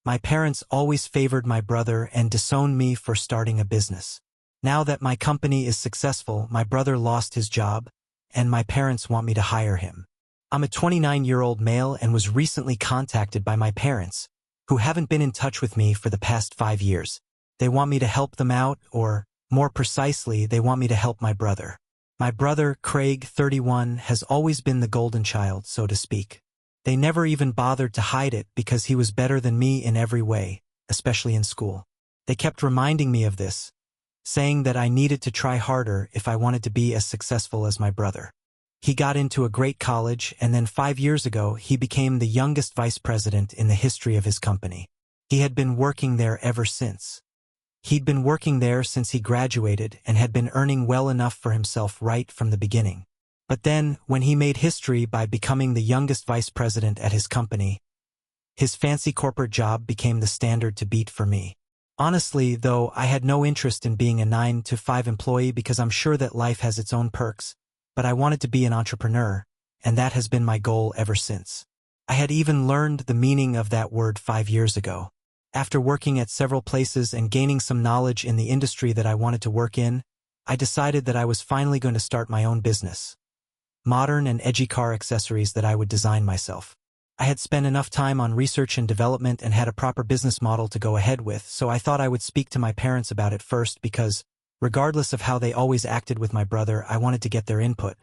My parents always favored my brother and disowned me for starting a business. Now that my company is successful, my brother lost his job, and my parents want me to hire him. I'm a 29-year-old male and was recently contacted by my parents, who haven't been in touch with me for the past 5 years. They want me to help them out, or, more precisely, they want me to help my brother. My brother, Craig, 31, has always been the golden child, so to speak. They never even bothered to hide it because he was better than me in every way, especially in school. They kept reminding me of this, saying that I needed to try harder if I wanted to be as successful as my brother. He got into a great college, and then 5 years ago he became the youngest vice president in the history of his company. He had been working there ever since. He'd been working there since he graduated and had been earning well enough for himself right from the beginning. But then, when he made history by becoming the youngest vice president at his company, his fancy corporate job became the standard to beat for me. Honestly, though, I had no interest in being a 9-to-5 employee because I'm sure that life has its own perks, but I wanted to be an entrepreneur, and that has been my goal ever since. I had even learned the meaning of that word 5 years ago. After working at several places and gaining some knowledge in the industry that I wanted to work in, I decided that I was finally going to start my own business. Modern and edgy car accessories that I would design myself. I had spent enough time on research and development and had a proper business model to go ahead with, so I thought I would speak to my parents about it first because, regardless of how they always acted with my brother, I wanted to get their input.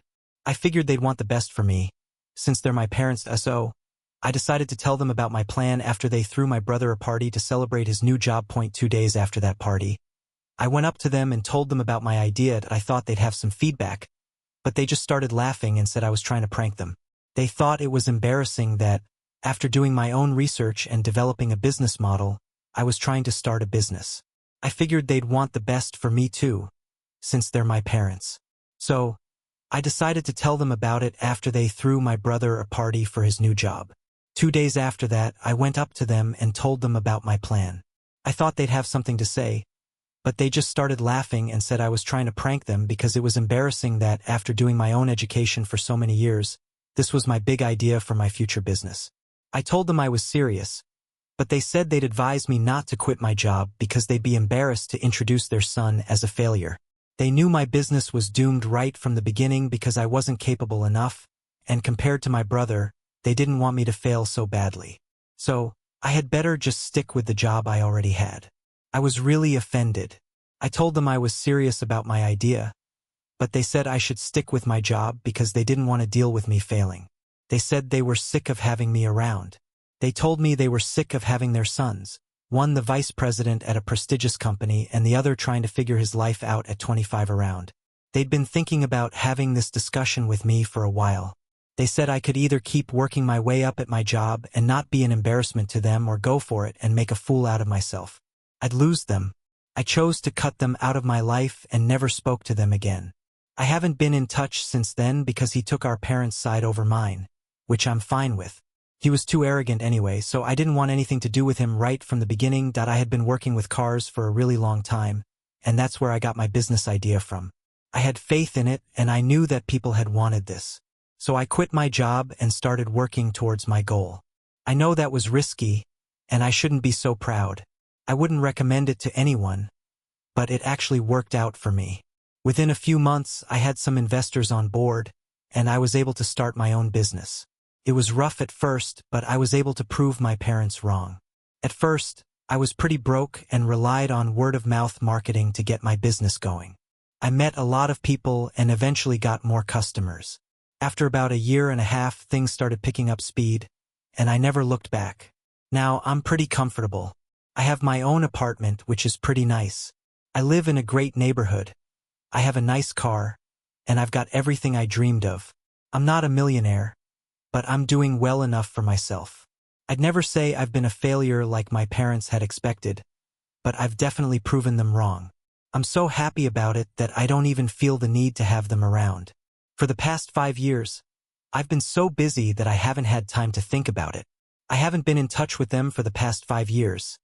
I figured they'd want the best for me, since they're my parents, so I decided to tell them about my plan after they threw my brother a party to celebrate his new job. 2 days after that party, I went up to them and told them about my idea that I thought they'd have some feedback, but they just started laughing and said I was trying to prank them. They thought it was embarrassing that, after doing my own research and developing a business model, I was trying to start a business. I figured they'd want the best for me too, since they're my parents. So, I decided to tell them about it after they threw my brother a party for his new job. 2 days after that, I went up to them and told them about my plan. I thought they'd have something to say, but they just started laughing and said I was trying to prank them because it was embarrassing that, after doing my own education for so many years, this was my big idea for my future business. I told them I was serious, but they said they'd advise me not to quit my job because they'd be embarrassed to introduce their son as a failure. They knew my business was doomed right from the beginning because I wasn't capable enough, and compared to my brother, they didn't want me to fail so badly. So, I had better just stick with the job I already had. I was really offended. I told them I was serious about my idea, but they said I should stick with my job because they didn't want to deal with me failing. They said they were sick of having me around. They told me they were sick of having their sons, one the vice president at a prestigious company and the other trying to figure his life out at 25 around. They'd been thinking about having this discussion with me for a while. They said I could either keep working my way up at my job and not be an embarrassment to them, or go for it and make a fool out of myself. I'd lose them. I chose to cut them out of my life and never spoke to them again. I haven't been in touch since then because he took our parents' side over mine, which I'm fine with. He was too arrogant anyway, so I didn't want anything to do with him right from the beginning. I had been working with cars for a really long time, and that's where I got my business idea from. I had faith in it, and I knew that people had wanted this. So I quit my job and started working towards my goal. I know that was risky, and I shouldn't be so proud. I wouldn't recommend it to anyone, but it actually worked out for me. Within a few months, I had some investors on board, and I was able to start my own business. It was rough at first, but I was able to prove my parents wrong. At first, I was pretty broke and relied on word-of-mouth marketing to get my business going. I met a lot of people and eventually got more customers. After about 1.5 years, things started picking up speed, and I never looked back. Now, I'm pretty comfortable. I have my own apartment, which is pretty nice. I live in a great neighborhood. I have a nice car, and I've got everything I dreamed of. I'm not a millionaire, but I'm doing well enough for myself. I'd never say I've been a failure like my parents had expected, but I've definitely proven them wrong. I'm so happy about it that I don't even feel the need to have them around. For the past 5 years, I've been so busy that I haven't had time to think about it. I haven't been in touch with them for the past 5 years,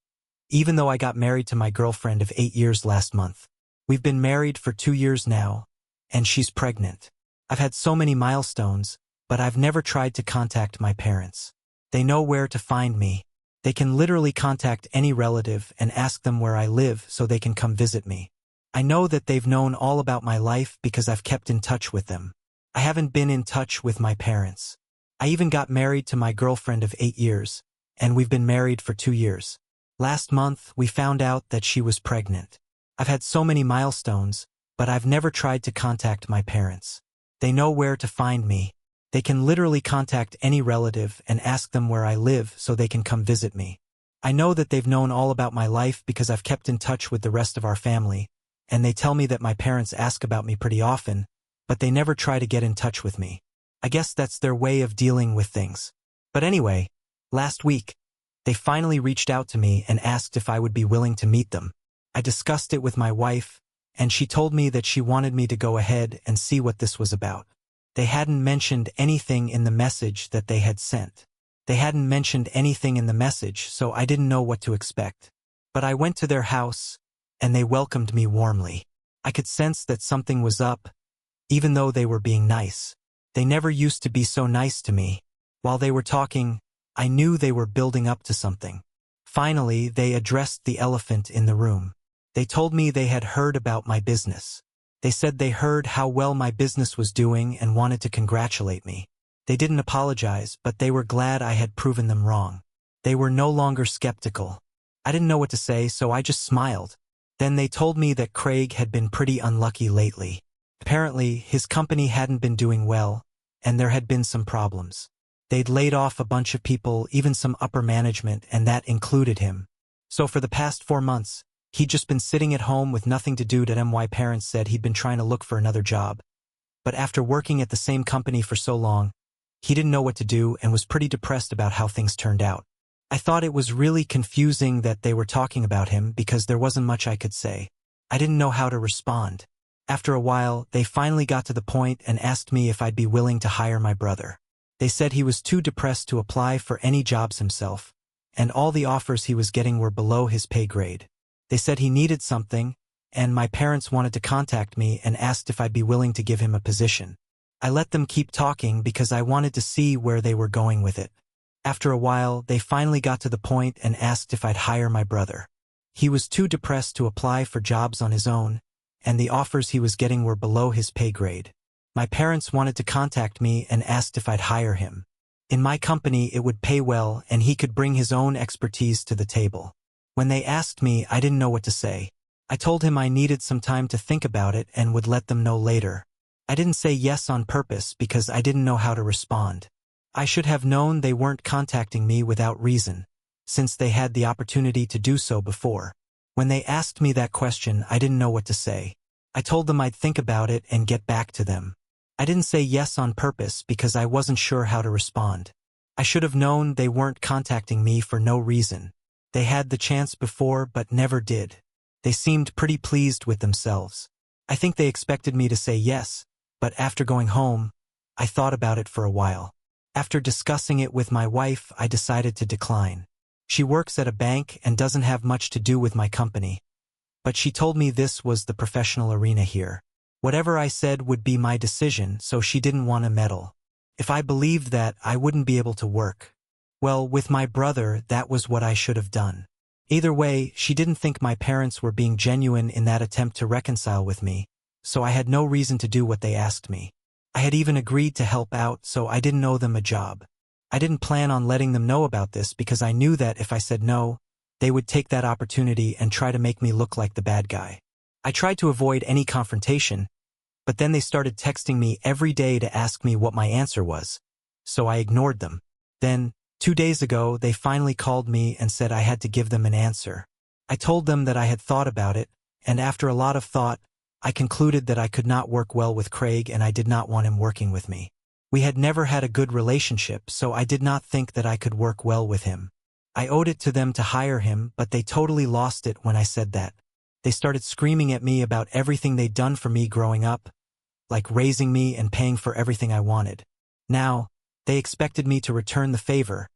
even though I got married to my girlfriend of 8 years last month. We've been married for 2 years now, and she's pregnant. I've had so many milestones, but I've never tried to contact my parents. They know where to find me. They can literally contact any relative and ask them where I live so they can come visit me. I know that they've known all about my life because I've kept in touch with them. I haven't been in touch with my parents. I even got married to my girlfriend of 8 years, and we've been married for 2 years. Last month, we found out that she was pregnant. I've had so many milestones, but I've never tried to contact my parents. They know where to find me. They can literally contact any relative and ask them where I live so they can come visit me. I know that they've known all about my life because I've kept in touch with the rest of our family, and they tell me that my parents ask about me pretty often, but they never try to get in touch with me. I guess that's their way of dealing with things. But anyway, last week, they finally reached out to me and asked if I would be willing to meet them. I discussed it with my wife, and she told me that she wanted me to go ahead and see what this was about. They hadn't mentioned anything in the message that they had sent. They hadn't mentioned anything in the message, so I didn't know what to expect. But I went to their house, and they welcomed me warmly. I could sense that something was up, even though they were being nice. They never used to be so nice to me. While they were talking, I knew they were building up to something. Finally, they addressed the elephant in the room. They told me they had heard about my business. They said they heard how well my business was doing and wanted to congratulate me. They didn't apologize, but they were glad I had proven them wrong. They were no longer skeptical. I didn't know what to say, so I just smiled. Then they told me that Craig had been pretty unlucky lately. Apparently, his company hadn't been doing well, and there had been some problems. They'd laid off a bunch of people, even some upper management, and that included him. So for the past 4 months, he'd just been sitting at home with nothing to do. My parents said he'd been trying to look for another job. But after working at the same company for so long, he didn't know what to do and was pretty depressed about how things turned out. I thought it was really confusing that they were talking about him because there wasn't much I could say. I didn't know how to respond. After a while, they finally got to the point and asked me if I'd be willing to hire my brother. They said he was too depressed to apply for any jobs himself, and all the offers he was getting were below his pay grade. They said he needed something, and my parents wanted to contact me and asked if I'd be willing to give him a position. I let them keep talking because I wanted to see where they were going with it. After a while, they finally got to the point and asked if I'd hire my brother. He was too depressed to apply for jobs on his own, and the offers he was getting were below his pay grade. My parents wanted to contact me and asked if I'd hire him. In my company, it would pay well, and he could bring his own expertise to the table. When they asked me, I didn't know what to say. I told him I needed some time to think about it and would let them know later. I didn't say yes on purpose because I didn't know how to respond. I should have known they weren't contacting me without reason, since they had the opportunity to do so before. When they asked me that question, I didn't know what to say. I told them I'd think about it and get back to them. I didn't say yes on purpose because I wasn't sure how to respond. I should have known they weren't contacting me for no reason. They had the chance before but never did. They seemed pretty pleased with themselves. I think they expected me to say yes, but after going home, I thought about it for a while. After discussing it with my wife, I decided to decline. She works at a bank and doesn't have much to do with my company, but she told me this was the professional arena here. Whatever I said would be my decision, so she didn't want to meddle. If I believed that, I wouldn't be able to work. Well, with my brother, that was what I should have done. Either way, she didn't think my parents were being genuine in that attempt to reconcile with me, so I had no reason to do what they asked me. I had even agreed to help out, so I didn't owe them a job. I didn't plan on letting them know about this because I knew that if I said no, they would take that opportunity and try to make me look like the bad guy. I tried to avoid any confrontation, but then they started texting me every day to ask me what my answer was, so I ignored them. Then, 2 days ago, they finally called me and said I had to give them an answer. I told them that I had thought about it, and after a lot of thought, I concluded that I could not work well with Craig and I did not want him working with me. We had never had a good relationship, so I did not think that I could work well with him. I owed it to them to hire him, but they totally lost it when I said that. They started screaming at me about everything they'd done for me growing up, like raising me and paying for everything I wanted. Now, they expected me to return the favor,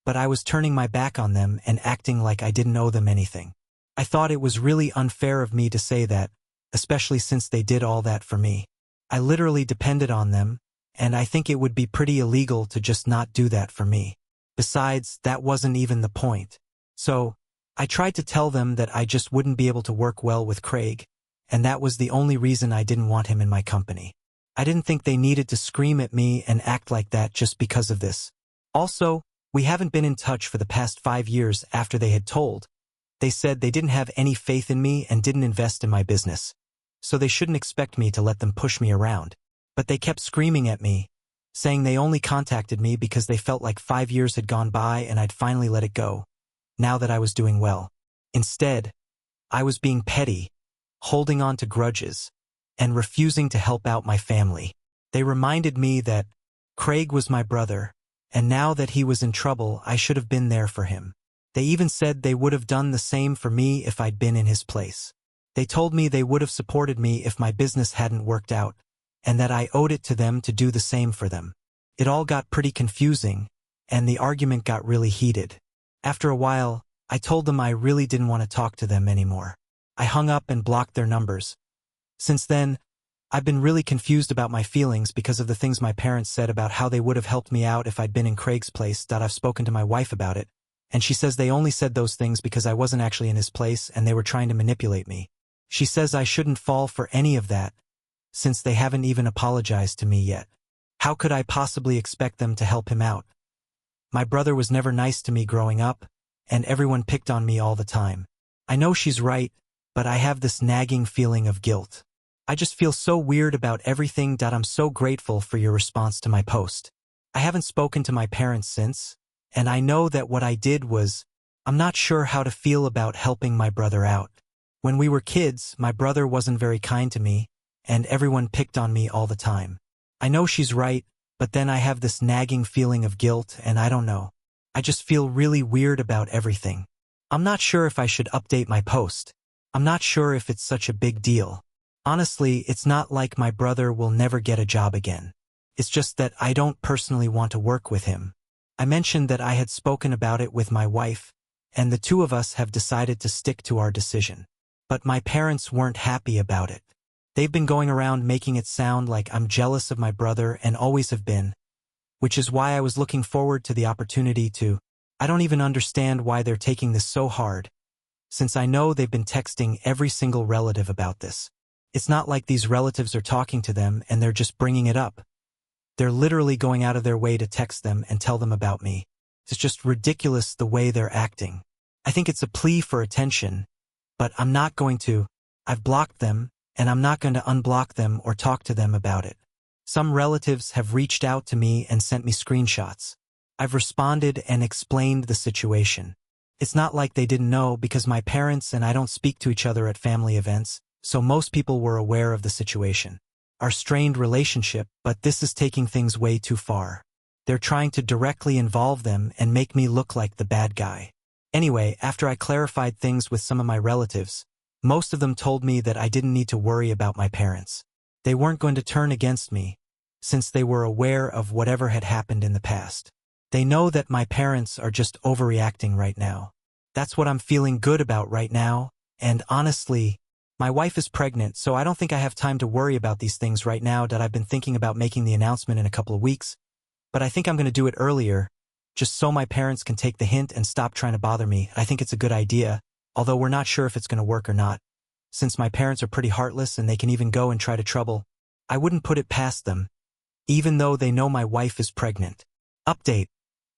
but I was turning my back on them and acting like I didn't owe them anything. I thought it was really unfair of me to say that, especially since they did all that for me. I literally depended on them, and I think it would be pretty illegal to just not do that for me. Besides, that wasn't even the point. So, I tried to tell them that I just wouldn't be able to work well with Craig, and that was the only reason I didn't want him in my company. I didn't think they needed to scream at me and act like that just because of this. Also, we haven't been in touch for the past 5 years after they had told. They said they didn't have any faith in me and didn't invest in my business. So they shouldn't expect me to let them push me around. But they kept screaming at me, saying they only contacted me because they felt like 5 years had gone by and I'd finally let it go, now that I was doing well. Instead, I was being petty, holding on to grudges, and refusing to help out my family. They reminded me that Craig was my brother, and now that he was in trouble, I should have been there for him. They even said they would have done the same for me if I'd been in his place. They told me they would have supported me if my business hadn't worked out, and that I owed it to them to do the same for them. It all got pretty confusing, and the argument got really heated. After a while, I told them I really didn't want to talk to them anymore. I hung up and blocked their numbers. Since then, I've been really confused about my feelings because of the things my parents said about how they would have helped me out if I'd been in Craig's place. I've spoken to my wife about it, and she says they only said those things because I wasn't actually in his place and they were trying to manipulate me. She says I shouldn't fall for any of that, since they haven't even apologized to me yet. How could I possibly expect them to help him out? My brother was never nice to me growing up, and everyone picked on me all the time. I know she's right, but I have this nagging feeling of guilt. I just feel so weird about everything. I'm so grateful for your response to my post. I haven't spoken to my parents since, and I know that what I did was, I'm not sure how to feel about helping my brother out. When we were kids, my brother wasn't very kind to me, and everyone picked on me all the time. I know she's right, but then I have this nagging feeling of guilt, and I don't know. I just feel really weird about everything. I'm not sure if I should update my post. I'm not sure if it's such a big deal. Honestly, it's not like my brother will never get a job again. It's just that I don't personally want to work with him. I mentioned that I had spoken about it with my wife, and the two of us have decided to stick to our decision. But my parents weren't happy about it. They've been going around making it sound like I'm jealous of my brother and always have been, which is why I was looking forward to the opportunity to. I don't even understand why they're taking this so hard, since I know they've been texting every single relative about this. It's not like these relatives are talking to them and they're just bringing it up. They're literally going out of their way to text them and tell them about me. It's just ridiculous the way they're acting. I think it's a plea for attention, but I'm not going to. I've blocked them, and I'm not going to unblock them or talk to them about it. Some relatives have reached out to me and sent me screenshots. I've responded and explained the situation. It's not like they didn't know because my parents and I don't speak to each other at family events, so most people were aware of the situation. Our strained relationship, but this is taking things way too far. They're trying to directly involve them and make me look like the bad guy. Anyway, after I clarified things with some of my relatives, most of them told me that I didn't need to worry about my parents. They weren't going to turn against me, since they were aware of whatever had happened in the past. They know that my parents are just overreacting right now. That's what I'm feeling good about right now, and honestly, my wife is pregnant, so I don't think I have time to worry about these things right now. I've been thinking about making the announcement in a couple of weeks, but I think I'm going to do it earlier, just so my parents can take the hint and stop trying to bother me. I think it's a good idea, although we're not sure if it's going to work or not. Since my parents are pretty heartless and they can even go and try to trouble, I wouldn't put it past them, even though they know my wife is pregnant. Update.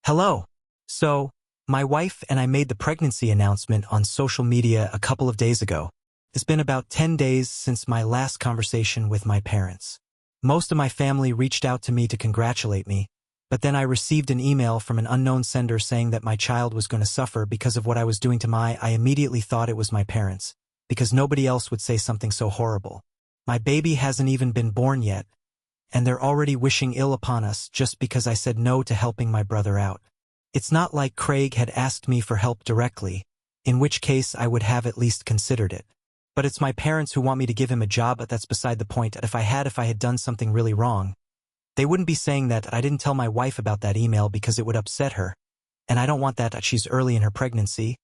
Hello. So, my wife and I made the pregnancy announcement on social media a couple of days ago. It's been about 10 days since my last conversation with my parents. Most of my family reached out to me to congratulate me, but then I received an email from an unknown sender saying that my child was going to suffer because of what I was doing to I immediately thought it was my parents, because nobody else would say something so horrible. My baby hasn't even been born yet, and they're already wishing ill upon us just because I said no to helping my brother out. It's not like Craig had asked me for help directly, in which case I would have at least considered it. But it's my parents who want me to give him a job, but that's beside the point. If I had done something really wrong, they wouldn't be saying that. I didn't tell my wife about that email because it would upset her, and I don't want that. She's early in her pregnancy.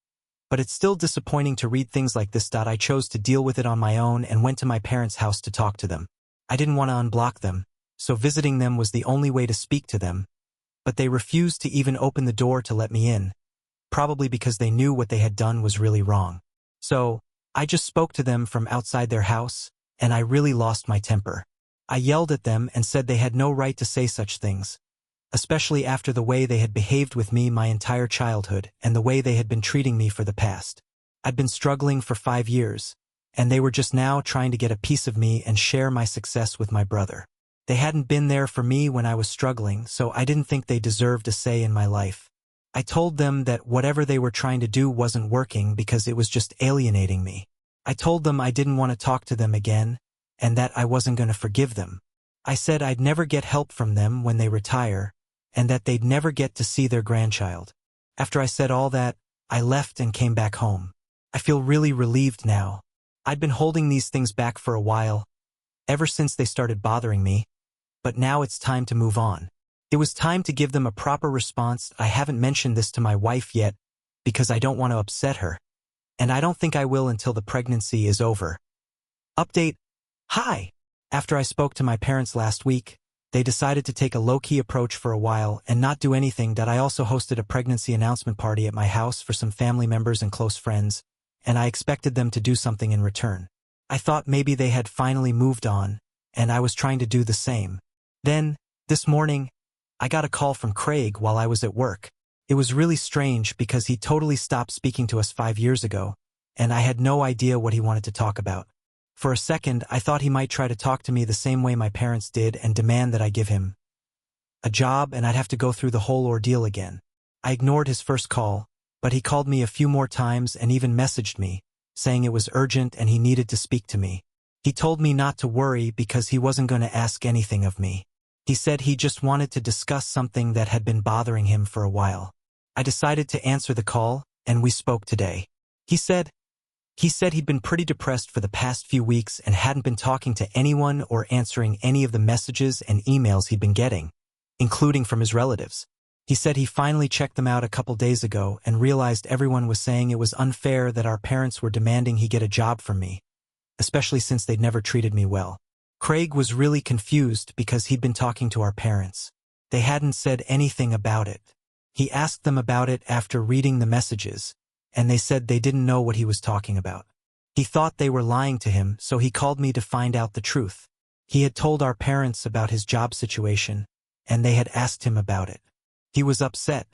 But it's still disappointing to read things like this. I chose to deal with it on my own and went to my parents' house to talk to them. I didn't want to unblock them, so visiting them was the only way to speak to them. but they refused to even open the door to let me in, probably because they knew what they had done was really wrong. So, I just spoke to them from outside their house, and I really lost my temper. I yelled at them and said they had no right to say such things, especially after the way they had behaved with me my entire childhood and the way they had been treating me for the past. I'd been struggling for 5 years, and they were just now trying to get a piece of me and share my success with my brother. They hadn't been there for me when I was struggling, so I didn't think they deserved a say in my life. I told them that whatever they were trying to do wasn't working because it was just alienating me. I told them I didn't want to talk to them again, and that I wasn't going to forgive them. I said I'd never get help from them when they retire, and that they'd never get to see their grandchild. After I said all that, I left and came back home. I feel really relieved now. I'd been holding these things back for a while, ever since they started bothering me, but now it's time to move on. It was time to give them a proper response. I haven't mentioned this to my wife yet, because I don't want to upset her, and I don't think I will until the pregnancy is over. Update. Hi! After I spoke to my parents last week, they decided to take a low-key approach for a while and not do anything. I also hosted a pregnancy announcement party at my house for some family members and close friends, and I expected them to do something in return. I thought maybe they had finally moved on, and I was trying to do the same. Then, this morning, I got a call from Craig while I was at work. It was really strange because he totally stopped speaking to us 5 years ago, and I had no idea what he wanted to talk about. For a second, I thought he might try to talk to me the same way my parents did and demand that I give him a job, and I'd have to go through the whole ordeal again. I ignored his first call, but he called me a few more times and even messaged me, saying it was urgent and he needed to speak to me. He told me not to worry because he wasn't going to ask anything of me. He said he just wanted to discuss something that had been bothering him for a while. I decided to answer the call, and we spoke today. He said he'd been pretty depressed for the past few weeks and hadn't been talking to anyone or answering any of the messages and emails he'd been getting, including from his relatives. He said he finally checked them out a couple days ago and realized everyone was saying it was unfair that our parents were demanding he get a job from me, especially since they'd never treated me well. Craig was really confused because he'd been talking to our parents. They hadn't said anything about it. He asked them about it after reading the messages, and they said they didn't know what he was talking about. He thought they were lying to him, so he called me to find out the truth. He had told our parents about his job situation, and they had asked him about it. He was upset,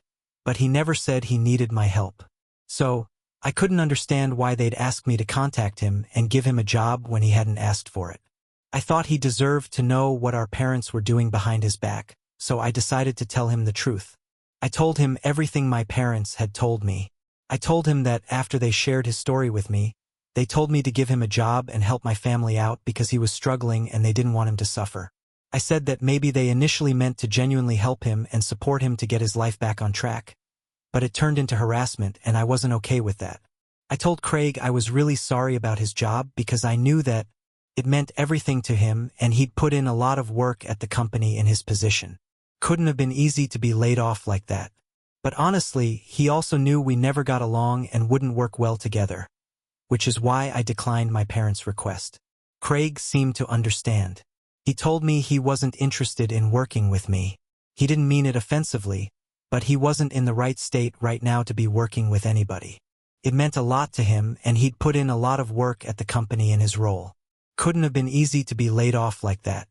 but he never said he needed my help. So, I couldn't understand why they'd ask me to contact him and give him a job when he hadn't asked for it. I thought he deserved to know what our parents were doing behind his back, so I decided to tell him the truth. I told him everything my parents had told me. I told him that after they shared his story with me, they told me to give him a job and help my family out because he was struggling and they didn't want him to suffer. I said that maybe they initially meant to genuinely help him and support him to get his life back on track, but it turned into harassment and I wasn't okay with that. I told Craig I was really sorry about his job because I knew that it meant everything to him and he'd put in a lot of work at the company in his position. Couldn't have been easy to be laid off like that. But honestly, he also knew we never got along and wouldn't work well together, which is why I declined my parents' request. Craig seemed to understand. He told me he wasn't interested in working with me. He didn't mean it offensively, but he wasn't in the right state right now to be working with anybody. It meant a lot to him and he'd put in a lot of work at the company in his role. Couldn't have been easy to be laid off like that.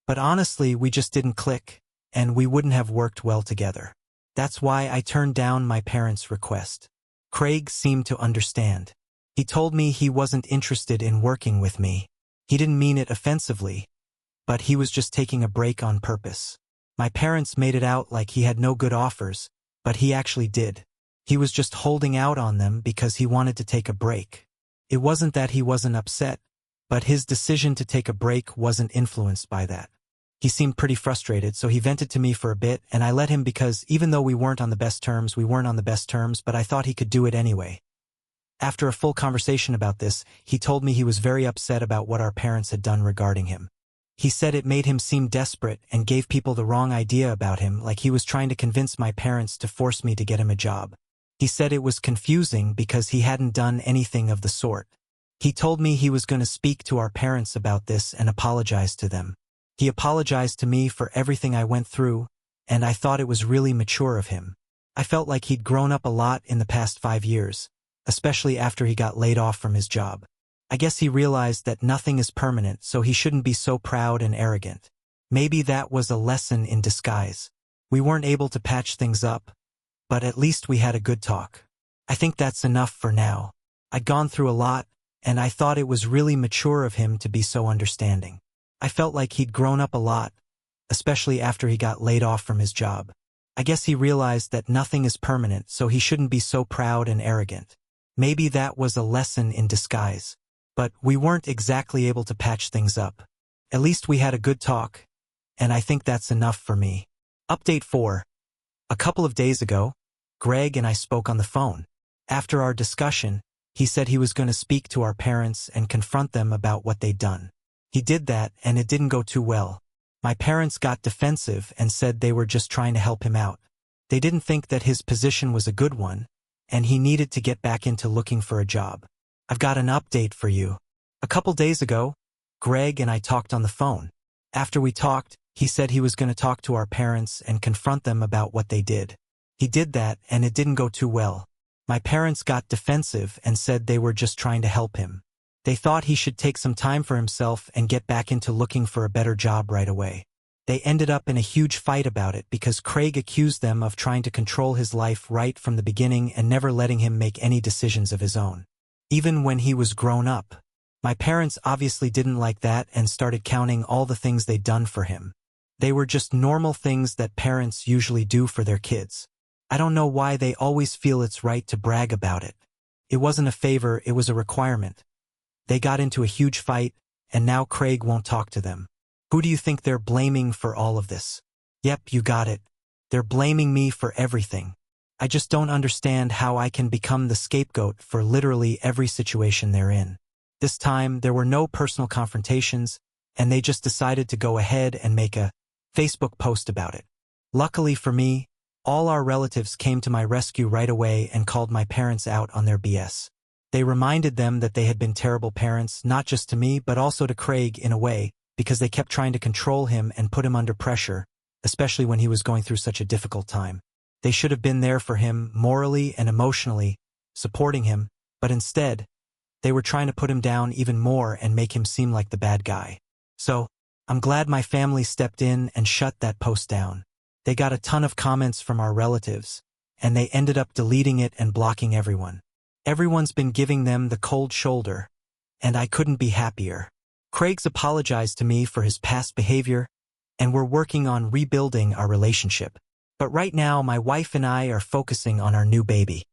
But honestly, we just didn't click, and we wouldn't have worked well together. That's why I turned down my parents' request. Craig seemed to understand. He told me he wasn't interested in working with me. He didn't mean it offensively, but he was just taking a break on purpose. My parents made it out like he had no good offers, but he actually did. He was just holding out on them because he wanted to take a break. It wasn't that he wasn't upset, but his decision to take a break wasn't influenced by that. He seemed pretty frustrated, so he vented to me for a bit, and I let him because even though we weren't on the best terms, but I thought he could do it anyway. After a full conversation about this, he told me he was very upset about what our parents had done regarding him. He said it made him seem desperate and gave people the wrong idea about him, like he was trying to convince my parents to force me to get him a job. He said it was confusing because he hadn't done anything of the sort. He told me he was going to speak to our parents about this and apologize to them. He apologized to me for everything I went through, and I thought it was really mature of him. I felt like he'd grown up a lot in the past 5 years, especially after he got laid off from his job. I guess he realized that nothing is permanent, so he shouldn't be so proud and arrogant. Maybe that was a lesson in disguise. We weren't able to patch things up, but at least we had a good talk. I think that's enough for now. I'd gone through a lot, and I thought it was really mature of him to be so understanding. I felt like he'd grown up a lot, especially after he got laid off from his job. I guess he realized that nothing is permanent, so he shouldn't be so proud and arrogant. Maybe that was a lesson in disguise. But we weren't exactly able to patch things up. At least we had a good talk, and I think that's enough for me. Update 4. A couple of days ago, Greg and I spoke on the phone. After our discussion, he said he was going to speak to our parents and confront them about what they'd done. He did that, and it didn't go too well. My parents got defensive and said they were just trying to help him out. They didn't think that his position was a good one, and he needed to get back into looking for a job. I've got an update for you. A couple days ago, Greg and I talked on the phone. After we talked, he said he was going to talk to our parents and confront them about what they did. He did that, and it didn't go too well. My parents got defensive and said they were just trying to help him. They thought he should take some time for himself and get back into looking for a better job right away. They ended up in a huge fight about it because Craig accused them of trying to control his life right from the beginning and never letting him make any decisions of his own. Even when he was grown up. My parents obviously didn't like that and started counting all the things they'd done for him. They were just normal things that parents usually do for their kids. I don't know why they always feel it's right to brag about it. It wasn't a favor, it was a requirement. They got into a huge fight, and now Craig won't talk to them. Who do you think they're blaming for all of this? Yep, you got it. They're blaming me for everything. I just don't understand how I can become the scapegoat for literally every situation they're in. This time, there were no personal confrontations, and they just decided to go ahead and make a Facebook post about it. Luckily for me, all our relatives came to my rescue right away and called my parents out on their BS. They reminded them that they had been terrible parents, not just to me, but also to Craig in a way, because they kept trying to control him and put him under pressure, especially when he was going through such a difficult time. They should have been there for him morally and emotionally, supporting him, but instead, they were trying to put him down even more and make him seem like the bad guy. So, I'm glad my family stepped in and shut that post down. They got a ton of comments from our relatives, and they ended up deleting it and blocking everyone. Everyone's been giving them the cold shoulder, and I couldn't be happier. Craig's apologized to me for his past behavior, and we're working on rebuilding our relationship. But right now, my wife and I are focusing on our new baby.